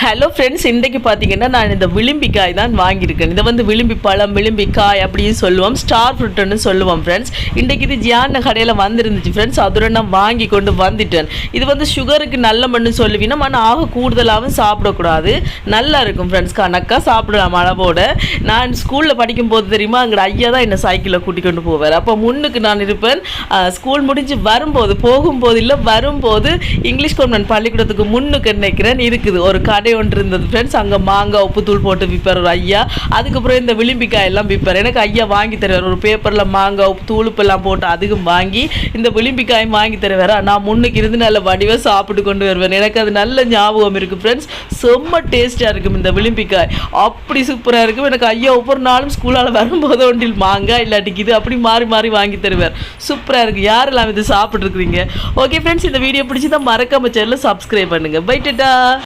Hello friends, இன்றைக்கு பார்த்தீங்கன்னா நான் இந்த விளிம்பிக்காய் தான் வாங்கியிருக்கேன். இதை வந்து விளிம்பி பழம், விளிம்பிக்காய் அப்படின்னு சொல்லுவோம், ஸ்டார் ஃப்ரூட்டுன்னு சொல்லுவோம் ஃப்ரெண்ட்ஸ். இன்றைக்கு இது ஜியான கடையில் வந்துருந்துச்சு ஃப்ரெண்ட்ஸ், அதோட நான் வாங்கி கொண்டு வந்துட்டேன். இது வந்து சுகருக்கு நல்ல மண்ணு சொல்லுவீங்கன்னா, ஆனால் ஆக கூடுதலாகவும் சாப்பிடக்கூடாது, நல்லா இருக்கும் ஃப்ரெண்ட்ஸ், கணக்காக சாப்பிடலாம் அளவோட. நான் ஸ்கூலில் படிக்கும் போது தெரியுமா, அங்கே ஐயா தான் என்னை சைக்கிளில் கூட்டி கொண்டு போவார். அப்போ முன்னுக்கு நான் இருப்பேன். ஸ்கூல் முடிஞ்சு போகும்போது இல்லை வரும்போது இங்கிலீஷ் கான்வென்ட் பள்ளிக்கூடத்துக்கு முன்னுக்கு நினைக்கிறேன் இருக்குது ஒரு கடை ஒன்று இருந்தது ஃப்ரெண்ட்ஸ். அங்கே மாங்காய் உப்பு தூள் போட்டு விற்பார் ஒரு ஐயா. அதுக்கப்புறம் இந்த விளிம்பிக்காய் எல்லாம் விற்பார். எனக்கு ஐயா வாங்கி தருவார். ஒரு பேப்பரில் மாங்காய் உப்பு தூளுப்பெல்லாம் போட்டு அதுக்கும் வாங்கி இந்த விளிம்பிக்காயும் வாங்கி தருவார். நான் முன்னுக்கு இருந்து நல்ல வடிவாக சாப்பிட்டு கொண்டு வருவேன். எனக்கு அது நல்ல ஞாபகம் இருக்குது ஃப்ரெண்ட்ஸ். செம்ம டேஸ்ட்டாக இருக்கும் இந்த விளிம்பிக்காய், அப்படி சூப்பராக இருக்கும். எனக்கு ஐயா ஒவ்வொரு நாளும் ஸ்கூலால் வரும்போது ஒன்றில் மாங்காய் இல்லாட்டிக்கு இது அப்படி மாறி மாறி வாங்கி தருவார். சூப்பராக இருக்குது. யாரெல்லாம் இது சாப்பிட்ருக்குறீங்க? ஓகே ஃப்ரெண்ட்ஸ், இந்த வீடியோ பிடிச்சி தான் மறக்காம சேனலை சப்ஸ்கிரைப் பண்ணுங்கள். பை டாடா.